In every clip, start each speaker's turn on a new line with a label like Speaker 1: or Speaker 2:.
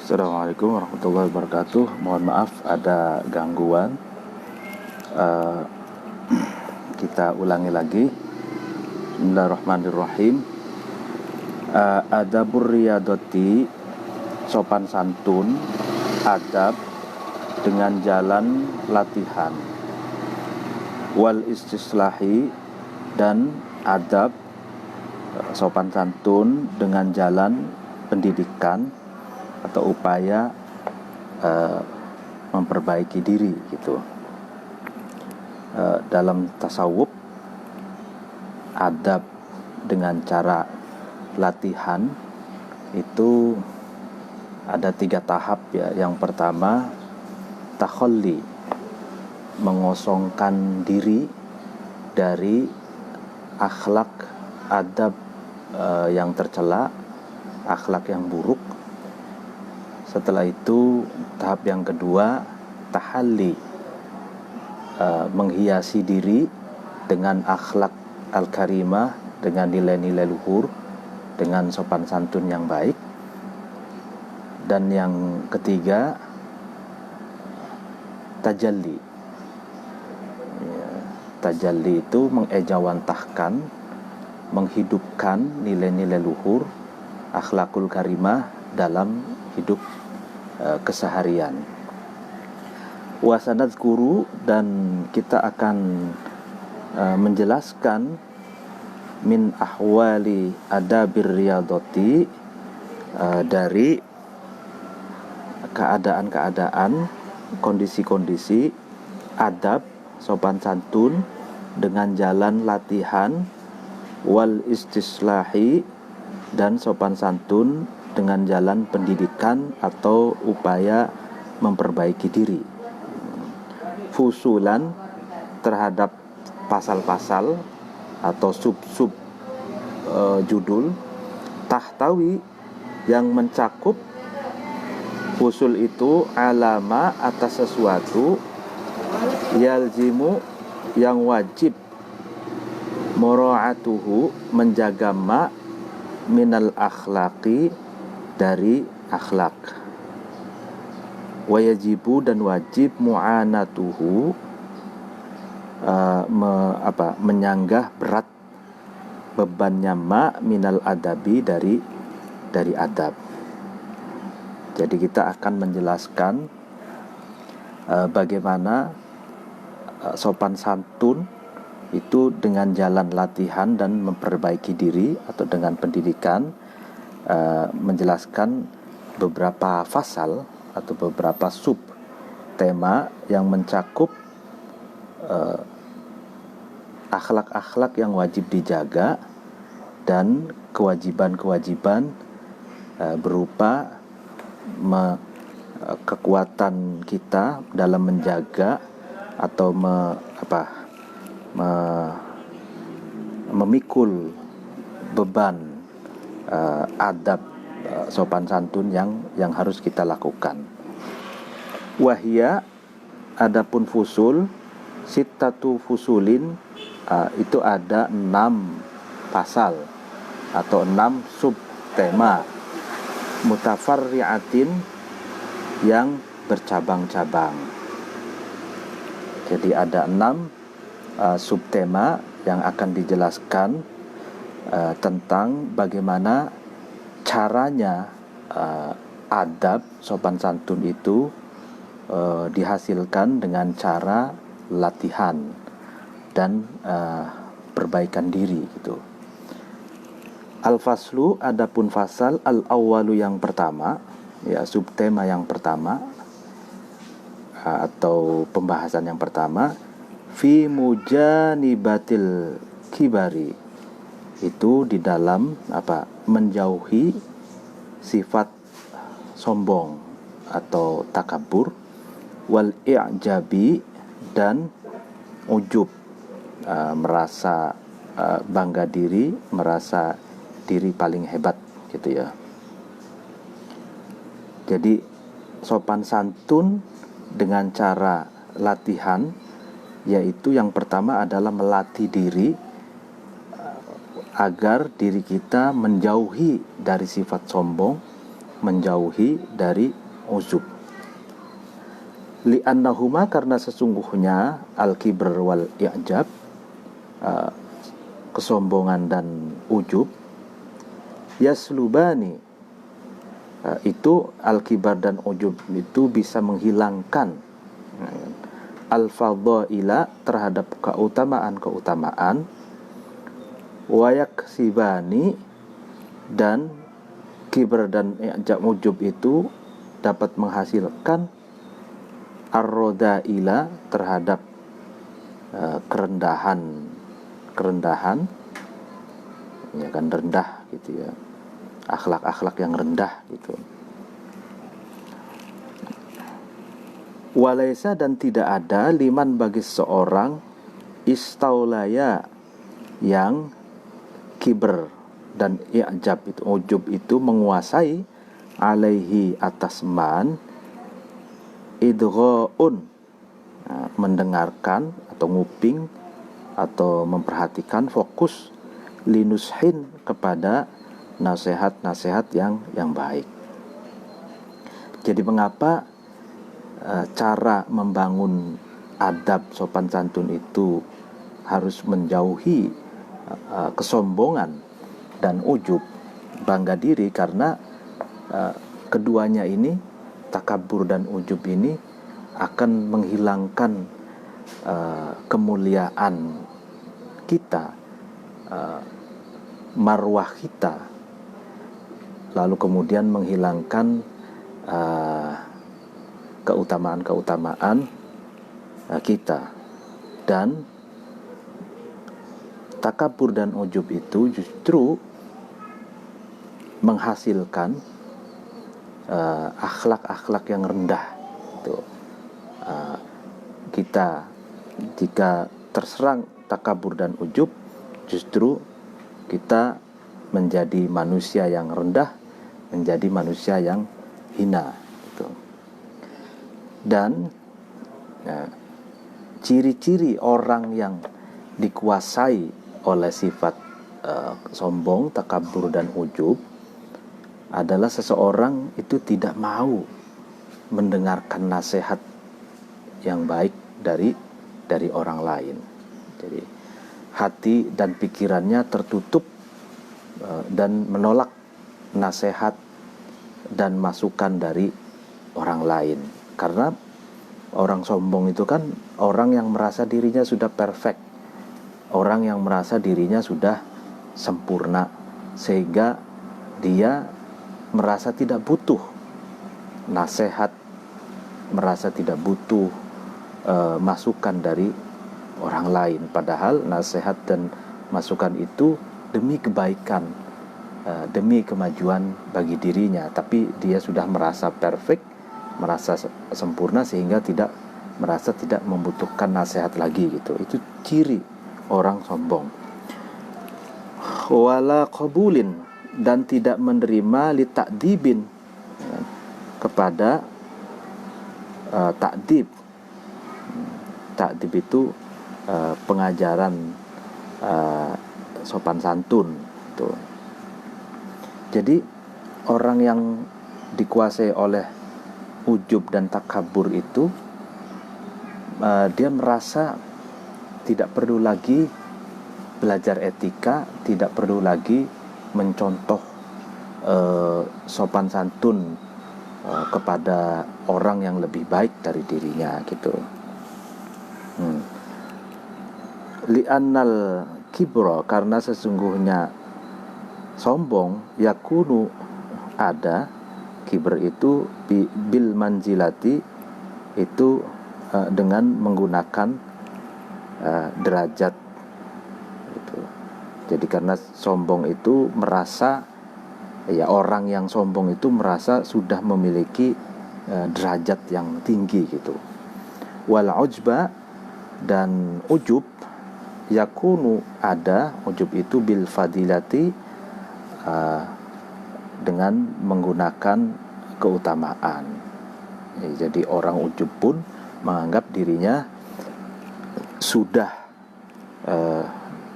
Speaker 1: Assalamualaikum warahmatullahi wabarakatuh. Mohon maaf ada gangguan. Kita ulangi lagi. Bismillahirrahmanirrahim. Adabur riyadati, sopan santun, adab dengan jalan latihan. Wal istislahi, dan adab sopan santun dengan jalan pendidikan atau upaya memperbaiki diri gitu. Dalam tasawuf, adab dengan cara latihan itu ada 3 tahap ya. Yang pertama, takhalli, mengosongkan diri dari akhlak adab yang tercela, akhlak yang buruk. Setelah itu tahap yang kedua, tahalli, menghiasi diri dengan akhlak al-karimah, dengan nilai-nilai luhur, dengan sopan santun yang baik. Dan yang ketiga, tajalli. Tajalli itu mengejawantahkan, menghidupkan nilai-nilai luhur, akhlakul karimah dalam hidup keseharian. Wasanad guru, dan kita akan menjelaskan min ahwali adabir riyadati, dari keadaan-keadaan, kondisi-kondisi adab sopan santun dengan jalan latihan, wal istislahi, dan sopan santun dengan jalan pendidikan atau upaya memperbaiki diri. Fusulan, terhadap pasal-pasal atau sub-sub judul, tahtawi, yang mencakup. Fusul itu alama, atas sesuatu, yalzimu, yang wajib, mura'atuhu, menjaga ma, minal akhlaqi, dari akhlak, wayajibu, dan wajib, mu'anatuhu, menyanggah berat bebannya ma, minal adabi, dari adab. Jadi kita akan menjelaskan bagaimana sopan santun itu dengan jalan latihan dan memperbaiki diri atau dengan pendidikan, menjelaskan beberapa fasal atau beberapa sub tema yang mencakup akhlak-akhlak yang wajib dijaga dan kewajiban-kewajiban berupa kekuatan kita dalam menjaga atau memikul beban adab sopan santun yang harus kita lakukan. Wahia, adapun fusul, sittatu fusulin, itu ada 6 pasal atau 6 subtema, mutafarri'atin, yang bercabang-cabang. Jadi ada 6 subtema yang akan dijelaskan tentang bagaimana caranya adab sopan santun itu dihasilkan dengan cara latihan dan perbaikan diri gitu. Al-faslu, adapun fasal, al-awwalu, yang pertama, ya, subtema yang pertama atau pembahasan yang pertama, fi mujanibatil kibari, itu di dalam menjauhi sifat sombong atau takabur, wal i'jabi, dan ujub, merasa bangga diri, merasa diri paling hebat gitu ya. Jadi sopan santun dengan cara latihan, yaitu yang pertama adalah melatih diri agar diri kita menjauhi dari sifat sombong, menjauhi dari ujub. Li'annahuma, karena sesungguhnya al-kibr wal i'jab, kesombongan dan ujub, yaslubani, itu al-kibar dan ujub itu bisa menghilangkan al-fadhaila, terhadap keutamaan-keutamaan, wayaksibani, dan kibr dan i'jab ujub itu dapat menghasilkan ar-rodhaila, terhadap kerendahan ya kan, rendah gitu ya, akhlak-akhlak yang rendah gitu. Walaisa, dan tidak ada, liman, bagi seorang, istaulaya, yang kibr dan i'jab itu, ujub itu menguasai, alaihi, atas man, idghaun, mendengarkan atau nguping atau memperhatikan, fokus, linushin, kepada nasihat-nasihat yang baik. Jadi mengapa cara membangun adab sopan santun itu harus menjauhi kesombongan dan ujub, bangga diri, karena keduanya ini, takabur dan ujub ini, akan menghilangkan kemuliaan kita, marwah kita, lalu kemudian menghilangkan keutamaan-keutamaan kita. Dan takabur dan ujub itu justru menghasilkan akhlak-akhlak yang rendah itu. Kita jika terserang takabur dan ujub, justru kita menjadi manusia yang rendah, menjadi manusia yang hina gitu. Dan ciri-ciri orang yang dikuasai oleh sifat sombong, takabur dan ujub adalah seseorang itu tidak mau mendengarkan nasihat yang baik dari orang lain. Jadi hati dan pikirannya tertutup dan menolak nasihat dan masukan dari orang lain. Karena orang sombong itu kan orang yang merasa dirinya sudah perfect, orang yang merasa dirinya sudah sempurna, sehingga dia merasa tidak butuh nasihat, merasa tidak butuh masukan dari orang lain. Padahal nasihat dan masukan itu demi kebaikan, demi kemajuan bagi dirinya. Tapi dia sudah merasa perfect, merasa sempurna, sehingga merasa tidak membutuhkan nasihat lagi gitu. Itu ciri orang sombong. Wala qabulin, dan tidak menerima li ta'dibin, kepada ta'dib. Ta'dib itu pengajaran sopan santun tuh. Jadi orang yang dikuasai oleh ujub dan takabur itu, dia merasa tidak perlu lagi belajar etika, tidak perlu lagi mencontoh sopan santun kepada orang yang lebih baik dari dirinya gitu. Li'annal kibra, karena sesungguhnya sombong, yakunu, ada, kibr itu bil manzilati, itu dengan menggunakan derajat gitu. Jadi karena sombong itu merasa, ya orang yang sombong itu merasa sudah memiliki derajat yang tinggi gitu. Wal ujba, dan ujub, yakunu, ada, ujub itu bil fadilati, dengan menggunakan keutamaan. Jadi orang ujub pun menganggap dirinya sudah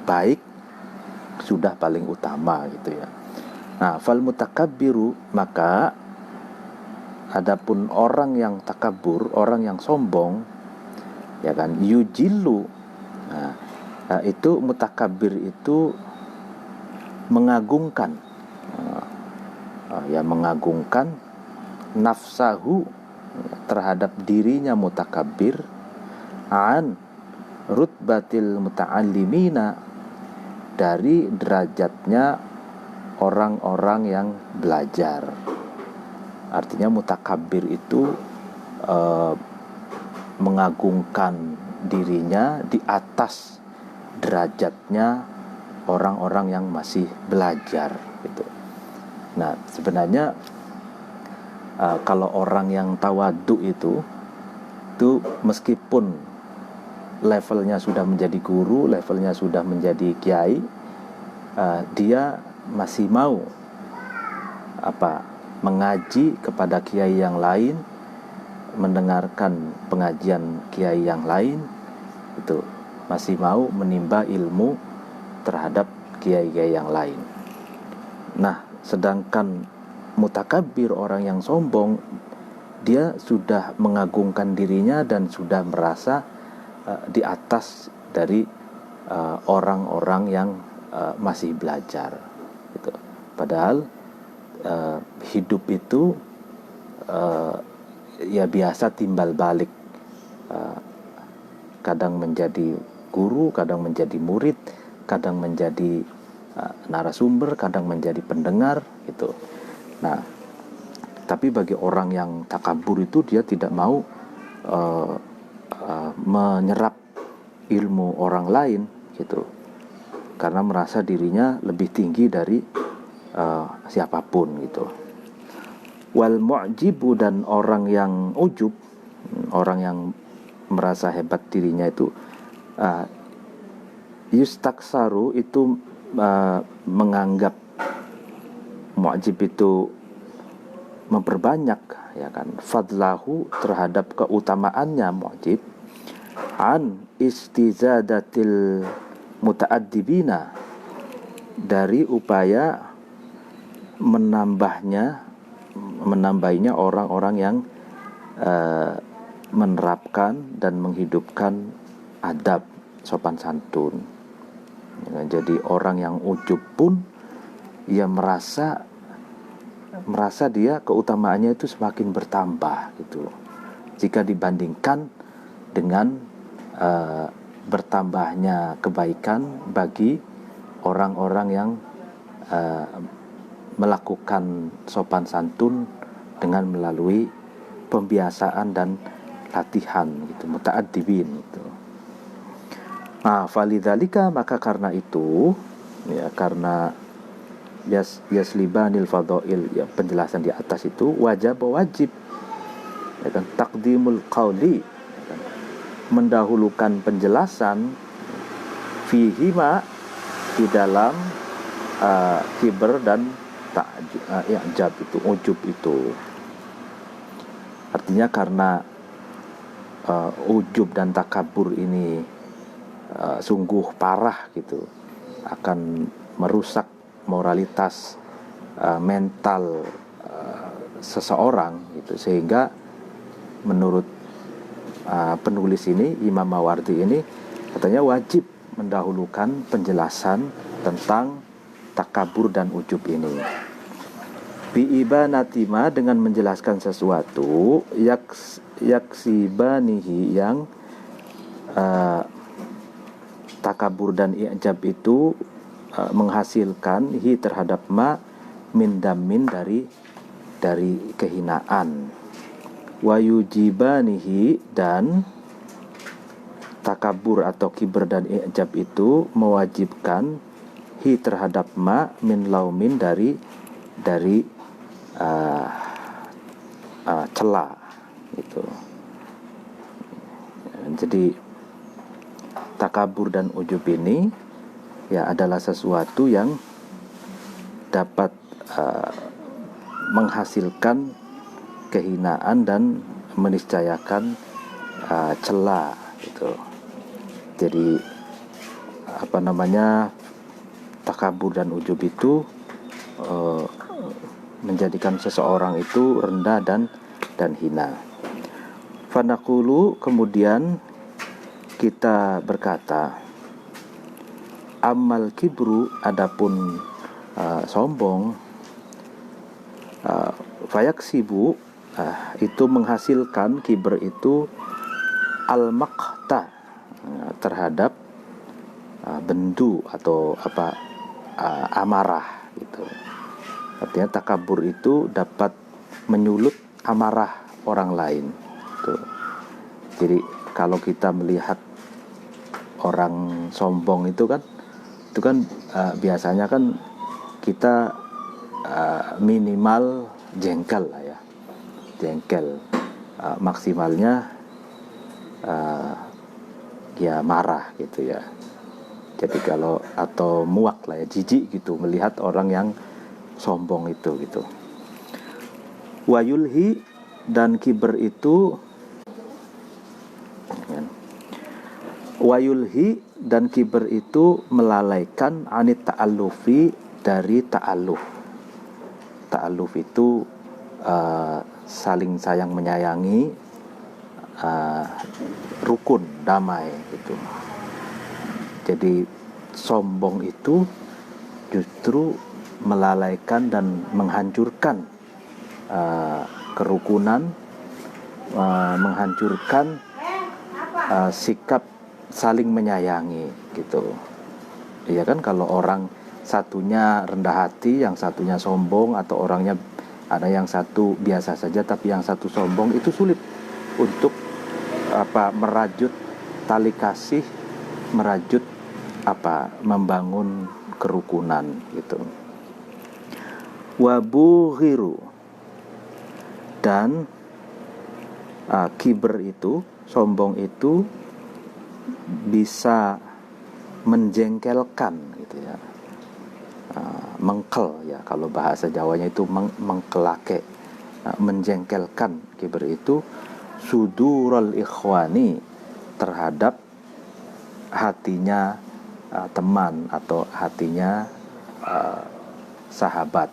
Speaker 1: baik, sudah paling utama gitu ya. Nah, fal mutakabbiru, maka Adapun orang yang takabur, orang yang sombong, ya kan, yujilu. Itu mutakabir itu mengagungkan, mengagungkan nafsahu, terhadap dirinya mutakabir, an rutbatil muta'allimina, dari derajatnya orang-orang yang belajar. Artinya mutakabir itu mengagungkan dirinya di atas derajatnya orang-orang yang masih belajar gitu. Nah, sebenarnya kalau orang yang tawadu itu meskipun levelnya sudah menjadi guru, levelnya sudah menjadi kiai, dia masih mau mengaji kepada kiai yang lain, mendengarkan pengajian kiai yang lain, itu masih mau menimba ilmu terhadap kiai-kiai yang lain. Nah, sedangkan mutakabir, orang yang sombong, dia sudah mengagungkan dirinya dan sudah merasa di atas dari orang-orang yang masih belajar gitu. Padahal hidup itu ya biasa timbal balik, kadang menjadi guru, kadang menjadi murid, kadang menjadi narasumber, kadang menjadi pendengar gitu. Nah, tapi bagi orang yang takabur itu, dia tidak mau menyerap ilmu orang lain gitu, karena merasa dirinya lebih tinggi dari siapapun gitu. Wal mu'jibu, dan orang yang ujub, orang yang merasa hebat dirinya itu, yustaksaru, itu menganggap mu'jib itu memperbanyak, ya kan, fadlahu, terhadap keutamaannya mu'jib, an istizadatil muta'addibina, dari upaya menambahnya orang-orang yang menerapkan dan menghidupkan adab sopan santun. Jadi orang yang ujub pun ia merasa dia keutamaannya itu semakin bertambah gitu, jika dibandingkan dengan bertambahnya kebaikan bagi orang-orang yang melakukan sopan santun dengan melalui pembiasaan dan latihan gitu, muta'addibin gitu. Nah, falidzalika, maka karena itu, ya, karena yaslibanil fadhail, ya, penjelasan di atas itu wajib, ya kan, taqdimul qauli, ya kan, mendahulukan penjelasan fihima, di dalam kiber dan i'jab itu, ujub itu. Artinya karena ujub dan takabur ini sungguh parah gitu, akan merusak moralitas mental seseorang gitu, sehingga menurut penulis ini, Imam Mawardi ini, katanya wajib mendahulukan penjelasan tentang takabur dan ujub ini. Biibanatima, dengan menjelaskan sesuatu, yaksibanihi, yang takabur dan i'jab itu menghasilkan hi, terhadap ma, min damin, dari kehinaan, wa yujibanihi, dan takabur atau kiber dan i'jab itu mewajibkan hi, terhadap ma, min laumin, dari cela gitu. Jadi takabur dan ujub ini ya adalah sesuatu yang dapat menghasilkan kehinaan dan meniscayakan cela gitu. Jadi takabur dan ujub itu menjadikan seseorang itu rendah dan dan hina. Fanaqulu, kemudian kita berkata, ammal kibru, adapun sombong, fayaksibu, itu menghasilkan, kibr itu al-maqta, terhadap bendu atau amarah gitu. Artinya takabur itu dapat menyulut amarah orang lain gitu. Jadi kalau kita melihat orang sombong itu kan biasanya kan kita minimal jengkel lah ya, maksimalnya ya marah gitu ya. Jadi kalau atau muak lah ya, jijik gitu melihat orang yang sombong itu gitu. Wayulhi, dan kiber itu melalaikan anit ta'allufi, dari ta'alluf. Ta'alluf itu saling sayang menyayangi, rukun, damai gitu. Jadi sombong itu justru melalaikan dan menghancurkan kerukunan, menghancurkan sikap saling menyayangi gitu. Iya kan, kalau orang satunya rendah hati, yang satunya sombong, atau orangnya ada yang satu biasa saja tapi yang satu sombong, itu sulit untuk merajut tali kasih, merajut membangun kerukunan gitu. Wabughiru, dan kiber itu, sombong itu bisa menjengkelkan gitu ya, mengkel ya, kalau bahasa Jawanya itu mengkelake, menjengkelkan kiber itu sudurul ikhwani, terhadap hatinya teman atau hatinya sahabat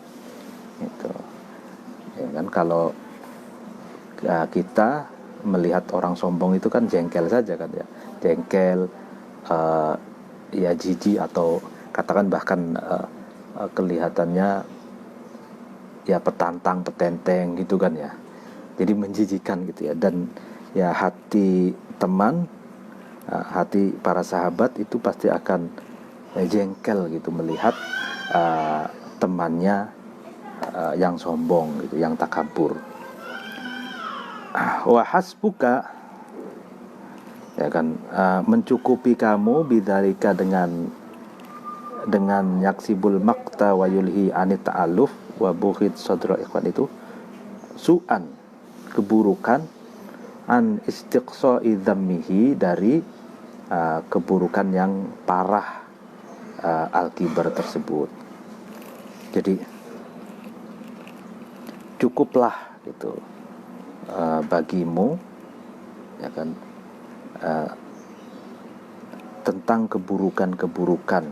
Speaker 1: gitu. Ya kan, kalau kita melihat orang sombong itu kan jengkel saja kan ya, jengkel, ya jijik, atau katakan bahkan kelihatannya ya petantang, petenteng gitu kan ya. Jadi menjijikan gitu ya. Dan ya hati teman, hati para sahabat itu pasti akan jengkel gitu melihat temannya yang sombong gitu, yang takabur. Wa hasbuka, ya kan, mencukupi kamu bidzalika, dengan yaksibul maqta wa yulhi anit ta'aluf wa bughid sadra ikhwan, itu su'an, keburukan, an istiqsa'i dzammihi, dari keburukan yang parah al-kibar tersebut. Jadi cukuplah gitu bagimu, ya kan, tentang keburukan-keburukan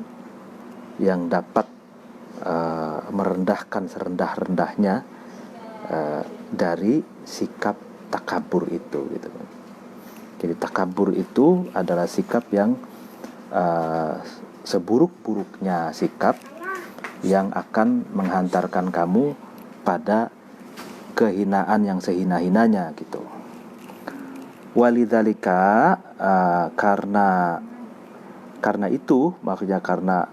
Speaker 1: yang dapat merendahkan serendah-rendahnya dari sikap takabur itu gitu. Jadi takabur itu adalah sikap yang seburuk-buruknya sikap, yang akan menghantarkan kamu pada kehinaan yang sehina-hinanya gitu. Walidzalika, karena itu, maksudnya karena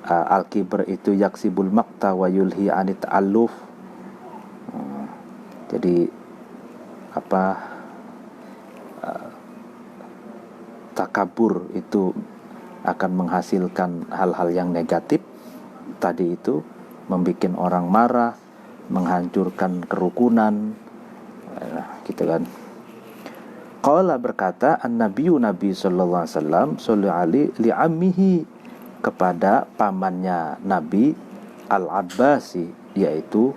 Speaker 1: al-kibr itu yaksibul maqta wa yulhi anit ta'alluf. Jadi takabur itu akan menghasilkan hal-hal yang negatif tadi, itu membuat orang marah, menghancurkan kerukunan, gitu kan. Qala, berkata an-nabiyyu, Nabi sallallahu alaihi wasallam, sallallahu li ammihi, kepada pamannya Nabi, Al-Abbasi, yaitu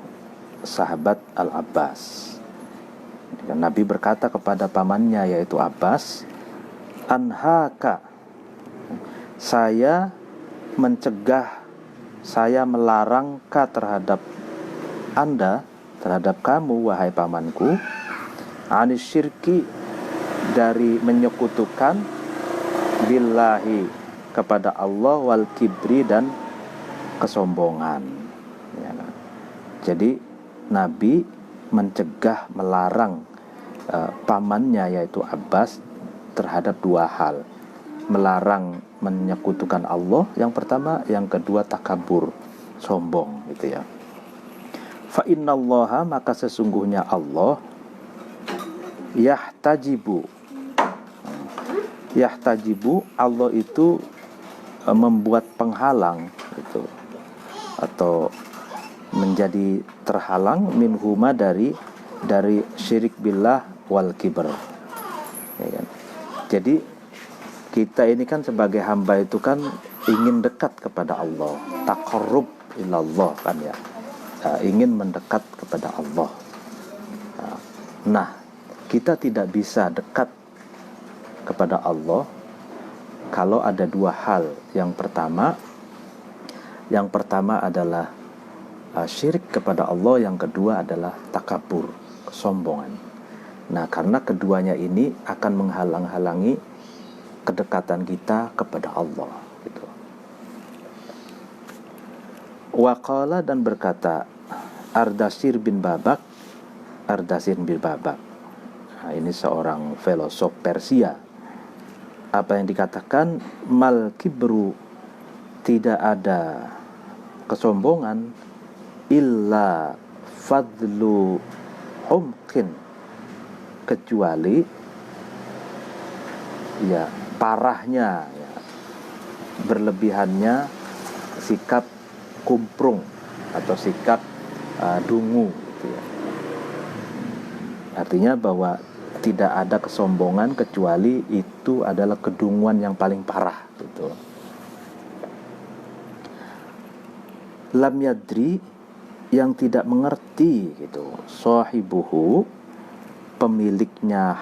Speaker 1: sahabat Al-Abbas. Nabi berkata kepada pamannya, yaitu Abbas, anhaka, saya mencegah, saya melarang ka, terhadap Anda, terhadap kamu wahai pamanku, anis syirki, dari menyekutukan, billahi, kepada Allah, wal kibri, dan kesombongan. Ya. Jadi Nabi mencegah, melarang pamannya yaitu Abbas terhadap dua hal. Melarang menyekutukan Allah yang pertama, yang kedua takabur, sombong gitu ya. Fa innallaha, maka sesungguhnya Allah, yahtajibu, Allah itu membuat penghalang gitu, atau menjadi terhalang, minhuma, dari syirik billah wal kibr, ya kan? Jadi kita ini kan sebagai hamba itu kan ingin dekat kepada Allah, taqarrub ilallah kan ya, ingin mendekat kepada Allah. Nah, kita tidak bisa dekat kepada Allah kalau ada dua hal. Yang pertama adalah syirik kepada Allah, yang kedua adalah takabur, kesombongan. Nah, karena keduanya ini akan menghalang-halangi kedekatan kita kepada Allah gitu. Waqala, dan berkata Ardashir bin Babak. Nah, ini seorang filosof Persia. Apa yang dikatakan? Mal kibru, tidak ada kesombongan, illa fadlu humkin, kecuali ya parahnya, ya, berlebihannya sikap kumprung atau sikap dungu gitu ya. Artinya bahwa tidak ada kesombongan kecuali itu adalah kedunguan yang paling parah gitu. Lam yadri, yang tidak mengerti gitu, sahibuhu, pemiliknya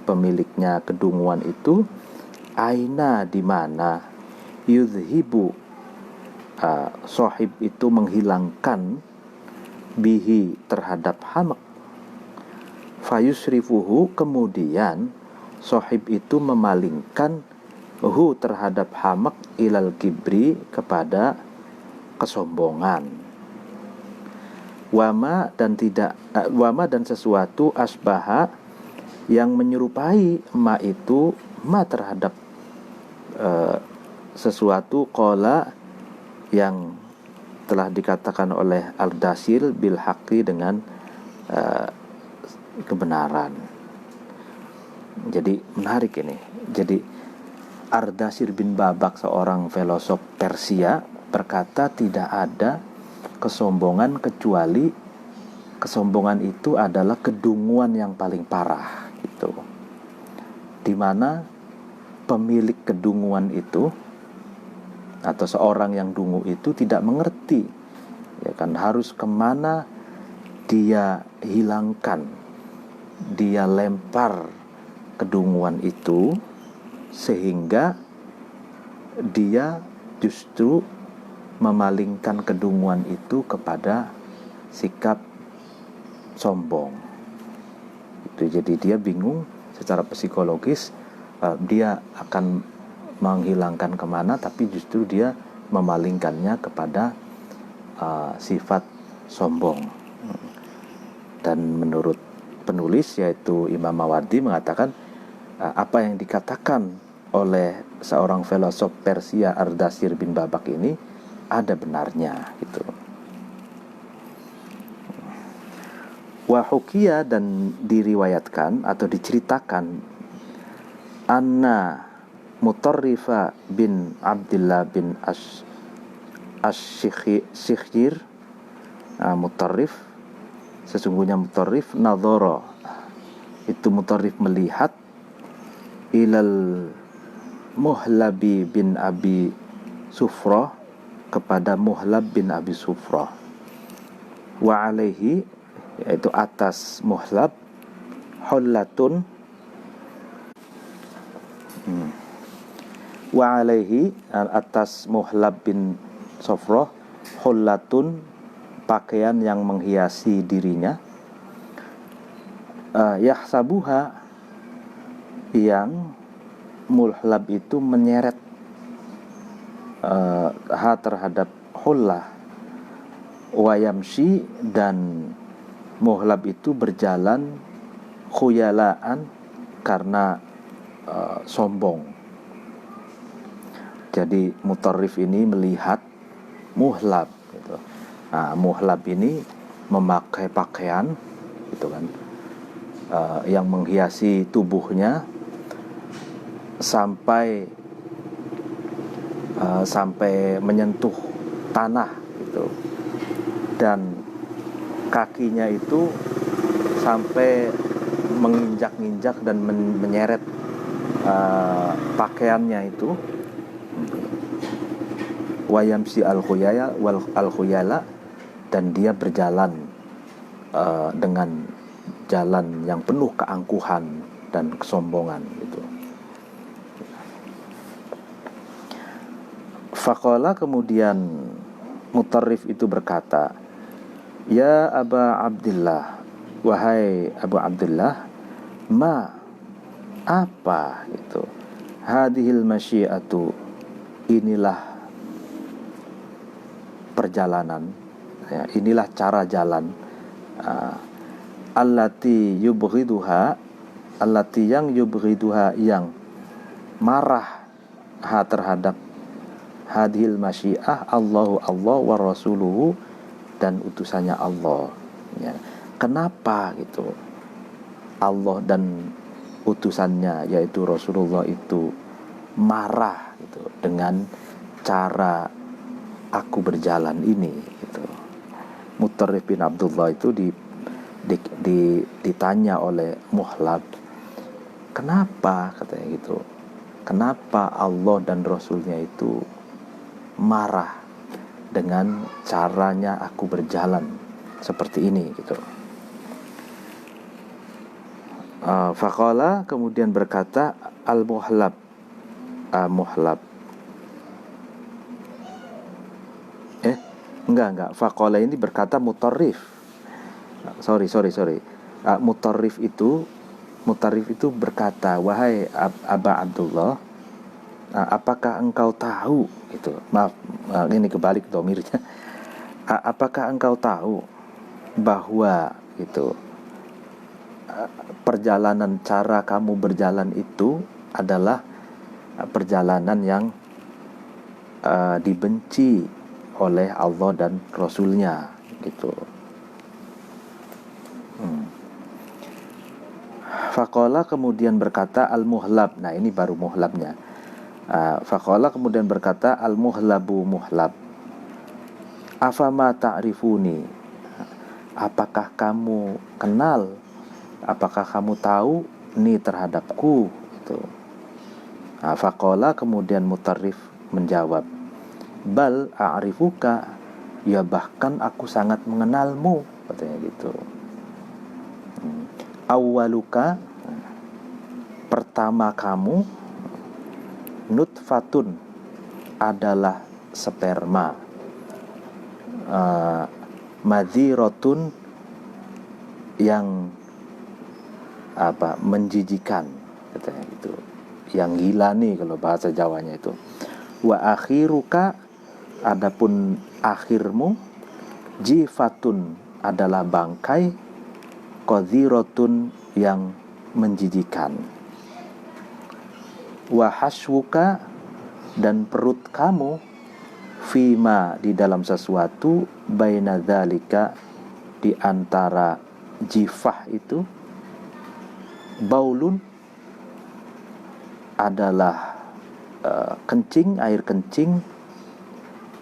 Speaker 1: pemiliknya kedunguan itu, aina, di mana, yudhibu, sahib itu menghilangkan, bihi, terhadap hamak, fayusrifuhu, kemudian sahib itu memalingkan hu, terhadap hamak, ilal kibri, kepada kesombongan. Wama, dan sesuatu, asbaha, yang menyerupai, ma itu, ma terhadap sesuatu, qala, yang telah dikatakan oleh Ardashir, bil haqqi, dengan kebenaran. Jadi menarik ini. Jadi Ardashir bin Babak, seorang filosof Persia, berkata tidak ada kesombongan kecuali kesombongan itu adalah kedunguan yang paling parah gitu. Dimana pemilik kedunguan itu atau seorang yang dungu itu tidak mengerti, ya kan, harus kemana dia hilangkan, dia lempar kedunguan itu, sehingga dia justru memalingkan kedunguan itu kepada sikap sombong. Itu jadi dia bingung secara psikologis, dia akan menghilangkan kemana, tapi justru dia memalingkannya kepada sifat sombong. Dan menurut penulis yaitu Imam Mawardi mengatakan apa yang dikatakan oleh seorang filosof Persia Ardashir bin Babak ini ada benarnya gitu. Wahukia, dan diriwayatkan atau diceritakan, anna Mutarrifa bin Abdullah bin Asy-Syikhir, Mutarrif, sesungguhnya Mutarrif, nadhara, itu Mutarrif melihat, ilal Muhlabi bin Abi Sufrah, kepada Muhlab bin Abi Sufrah, wa alaihi, yaitu atas Muhlab, hullatun, wa alaihi, atas Muhlab bin Sufrah, hullatun, pakaian yang menghiasi dirinya. Yahsabuha, yang muhlab itu menyeret ha terhadap hullah, wayamshi, dan muhlab itu berjalan khuyalaan karena sombong. Jadi mutarrif ini melihat muhlab gitu. Nah, muhlab ini memakai pakaian gitu kan, yang menghiasi tubuhnya sampai menyentuh tanah gitu, dan kakinya itu sampai menginjak-injak dan menyeret pakaiannya itu. Wayamsi al-khuyala, dan dia berjalan dengan jalan yang penuh keangkuhan dan kesombongan gitu. Faqala, kemudian mutarrif itu berkata, ya Aba Abdillah, wahai Abu Abdullah, ma, apa itu, hadhil masyiatu, inilah perjalanan, ya, inilah cara jalan, allati yubghiduha, allati yang yubghiduha, yang marah ha terhadap hadhil masyiah, Allahu Allah wa rasuluhu, dan utusannya Allah, ya. Kenapa gitu Allah dan utusannya yaitu Rasulullah itu marah gitu dengan cara aku berjalan ini gitu. Mutarrif bin Abdullah itu ditanya oleh muhlab, kenapa, katanya gitu, kenapa Allah dan Rasulnya itu marah dengan caranya aku berjalan seperti ini gitu. Faqala, kemudian berkata al-muhlab, muhlab, enggak, faqala ini berkata mutarrif, sorry, mutarrif itu berkata, wahai Aba Abdullah, apakah engkau tahu gitu, maaf, ini kebalik domirnya, apakah engkau tahu bahwa gitu, perjalanan, cara kamu berjalan itu adalah perjalanan yang dibenci oleh Allah dan Rasulnya gitu. Faqala, kemudian berkata al-muhlab, nah ini baru muhlabnya. Faqala, kemudian berkata al-muhlabu, muhlab, afama ta'rifuni, apakah kamu kenal, apakah kamu tahu ni terhadapku gitu. Faqala, kemudian mutarrif menjawab, bal a'rifuka, ya bahkan aku sangat mengenalmu, katanya gitu. Awwaluka, pertama kamu, nutfatun, adalah sperma, madhiratun, yang menjijikan, katanya gitu, yang gila nih kalau bahasa Jawanya itu. Wa akhiruka, adapun akhirmu, jifatun, adalah bangkai, qadhiratun, yang menjijikan. Wa haswuka, dan perut kamu, fima, di dalam sesuatu, baina dzalika, di antara jifah itu, baulun, adalah kencing, air kencing,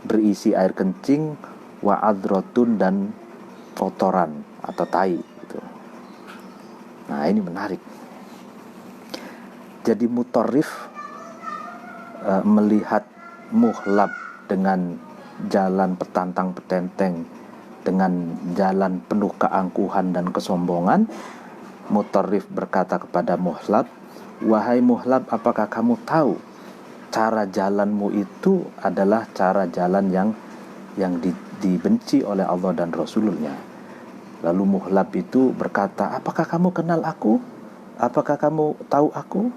Speaker 1: berisi air kencing, wa adrotun, dan kotoran atau tai gitu. Nah, ini menarik. Jadi mutarrif melihat muhlab dengan jalan petantang petenteng, dengan jalan penuh keangkuhan dan kesombongan. Mutarrif berkata kepada muhlab, wahai muhlab, apakah kamu tahu cara jalanmu itu adalah cara jalan yang dibenci oleh Allah dan Rasulnya. Lalu Muhlab itu berkata, apakah kamu kenal aku? Apakah kamu tahu aku?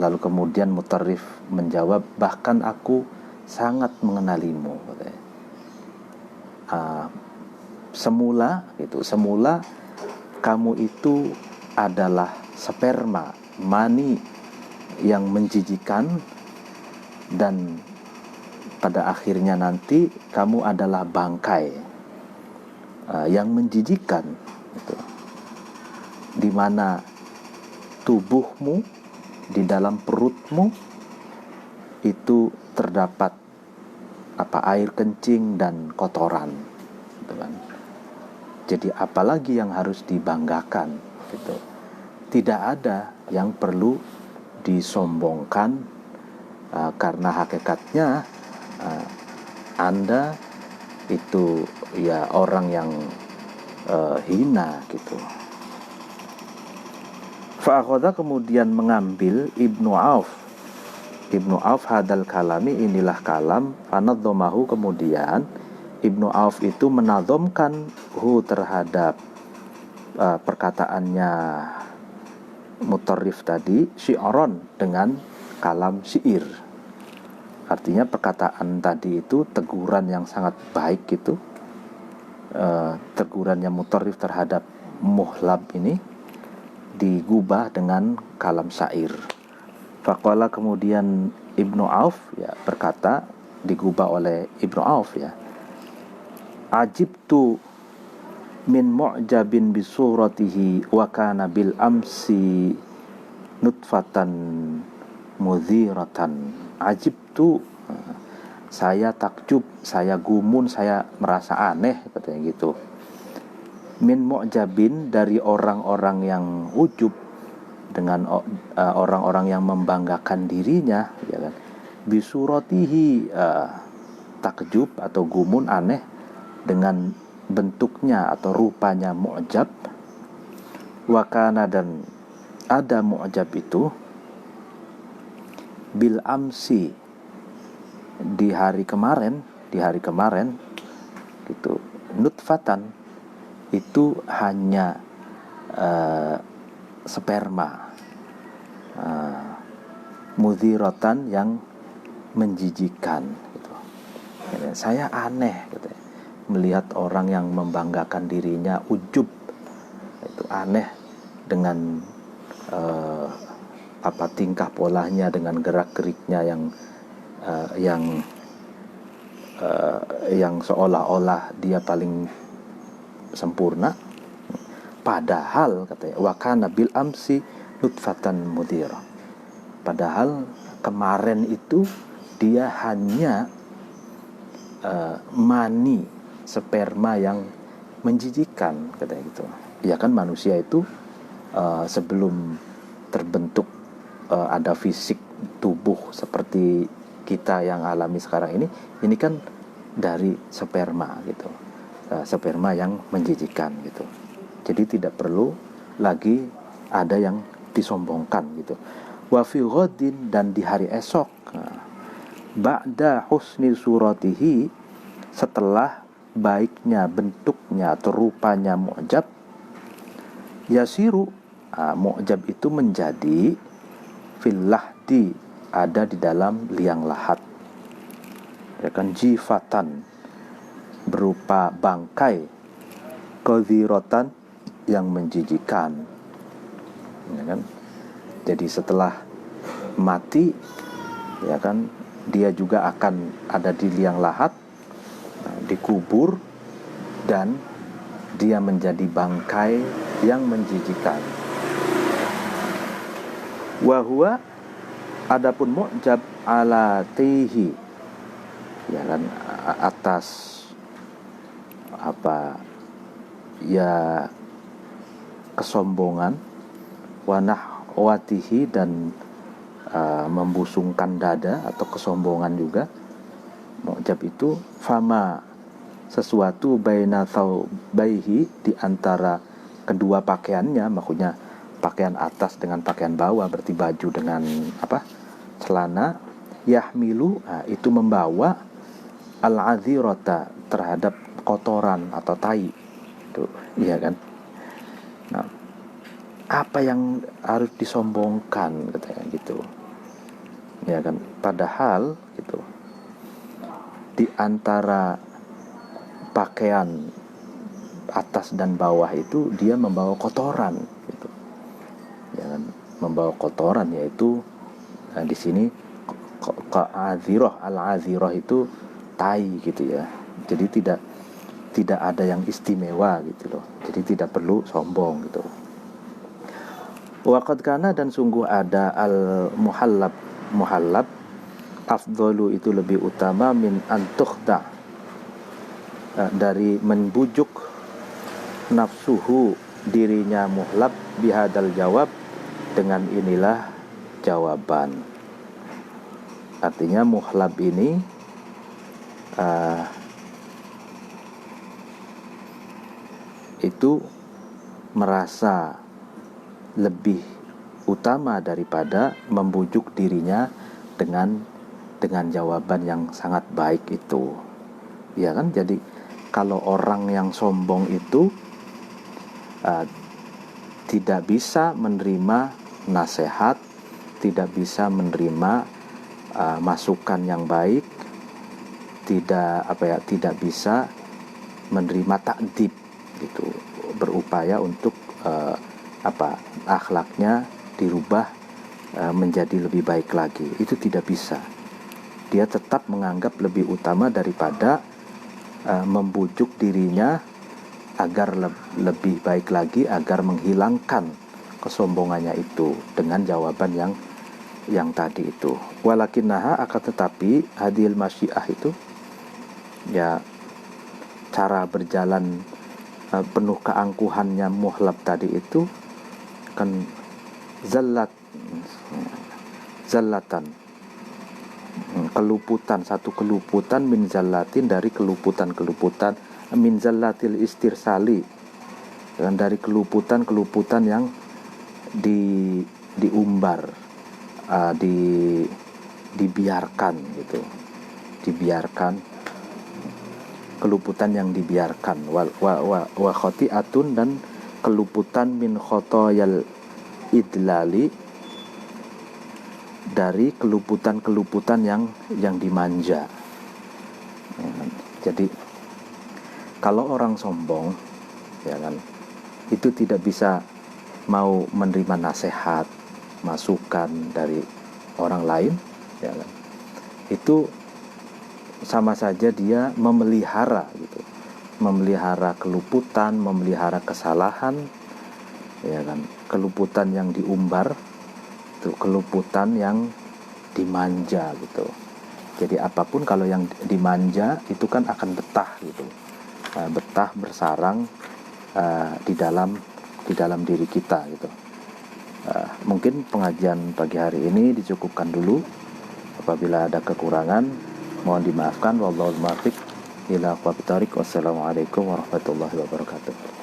Speaker 1: Lalu kemudian Mutarrif menjawab, bahkan aku sangat mengenalimu. Semula kamu itu adalah sperma, mani yang menjijikan, dan pada akhirnya nanti kamu adalah bangkai yang menjijikan, gitu. Di mana tubuhmu, di dalam perutmu itu terdapat air kencing dan kotoran, gitu kan. Jadi apalagi yang harus dibanggakan, gitu. Tidak ada yang perlu disombongkan, karena hakikatnya Anda itu ya orang yang hina, gitu. Fa'akhadha, kemudian mengambil Ibnu Auf hadal kalami, inilah kalam, fanadzomahu, kemudian Ibnu Auf itu menadzomkan terhadap perkataannya Mutarrif tadi, syi'ron, dengan kalam syair. Artinya perkataan tadi itu teguran yang sangat baik gitu, tegurannya Mutarrif terhadap Muhlab ini digubah dengan kalam syair. Faqala, kemudian Ibnu Auf berkata, digubah oleh Ibnu Auf, ajibtu min mu'jabin bi suratihi wa kana bil amsi nutfatan mudhiratan. Ajibtu, saya takjub, saya gumun, saya merasa aneh, katanya gitu. Min mu'jabin, dari orang-orang yang ujub, dengan orang-orang yang membanggakan dirinya, ya kan. Bisuratihi, takjub atau gumun, aneh dengan bentuknya atau rupanya mu'jab. Wakana, dan ada mu'jab itu bil amsi, di hari kemarin gitu. Nutfatan, itu hanya sperma, mudhiratan, yang menjijikan, gitu. Saya aneh, gitu, melihat orang yang membanggakan dirinya, ujub, itu aneh dengan tingkah polanya, dengan gerak-geriknya yang seolah-olah dia paling sempurna. Padahal, katanya, wakana bil amsi nutfatan mudhirah, padahal kemarin itu dia hanya mani, sperma yang menjijikan, katanya gitu. Ya kan, manusia itu sebelum terbentuk ada fisik tubuh seperti kita yang alami sekarang ini kan dari sperma, gitu. Sperma yang menjijikan, gitu. Jadi tidak perlu lagi ada yang disombongkan, gitu. Wa fi ghadin, dan di hari esok, ba'da husni suratihi, setelah baiknya bentuknya atau rupanya mu'jab, yasiru, mu'jab itu menjadi fil lahdi, ada di dalam liang lahat, ya kan, jifatan, berupa bangkai, qadhiratan, yang menjijikan, ya kan. Jadi setelah mati, ya kan, dia juga akan ada di liang lahat, dikubur, dan dia menjadi bangkai yang menjijikan. Wa huwa, adapun mu'jab ala tihi, ya kan, atas kesombongan, wanah watihi, dan membusungkan dada atau kesombongan juga. Mu'jab itu fama, sesuatu, baina thawbaihi, di antara kedua pakaiannya, maksudnya pakaian atas dengan pakaian bawah, berarti baju dengan celana, yahmilu, itu membawa al-'adhirata, terhadap kotoran atau tai. Itu, iya kan? Nah, apa yang harus disombongkan katanya gitu. Ya kan? Padahal gitu, di antara pakaian atas dan bawah itu dia membawa kotoran gitu. Ya kan? Membawa kotoran, yaitu di sini al-'adhirah itu tai gitu ya. Jadi tidak ada yang istimewa gitu loh. Jadi tidak perlu sombong gitu. Waqad kana, dan sungguh ada muhallab afdalu, itu lebih utama min antukhda, dari membujuk nafsuhu, dirinya muhlab, bihadal jawab, dengan inilah jawaban. Artinya muhlab ini itu merasa lebih utama daripada membujuk dirinya dengan jawaban yang sangat baik itu. Ya kan? Jadi kalau orang yang sombong itu tidak bisa menerima nasihat, tidak bisa menerima masukan yang baik, tidak bisa menerima takdib gitu, berupaya untuk akhlaknya dirubah menjadi lebih baik lagi. Itu tidak bisa. Dia tetap menganggap lebih utama daripada membujuk dirinya agar lebih baik lagi, agar menghilangkan kesombongannya itu dengan jawaban yang tadi itu. Walakinnaha, akan tetapi hadil masyiah itu ya, cara berjalan penuh keangkuhannya muhlab tadi itu kan zallatan, keluputan, satu keluputan, min zallatin, dari keluputan min zallatil istirsali, dan dari keluputan yang diumbar, dibiarkan gitu, keluputan yang dibiarkan. Wa khoti'atun, dan keluputan min khotoyal idlali, dari keluputan yang dimanja. Jadi kalau orang sombong, ya kan, itu tidak bisa mau menerima nasihat, masukan dari orang lain, ya kan. Itu sama saja dia memelihara gitu, memelihara keluputan, memelihara kesalahan, ya kan. Keluputan yang diumbar itu keluputan yang dimanja gitu. Jadi apapun kalau yang dimanja itu kan akan betah gitu, betah bersarang di dalam diri kita gitu. Mungkin pengajian pagi hari ini dicukupkan dulu. Apabila ada kekurangan mohon dimaafkan. Wallahul muwaffiq ila aqwamit thoriq. Wassalamualaikum warahmatullahi wabarakatuh.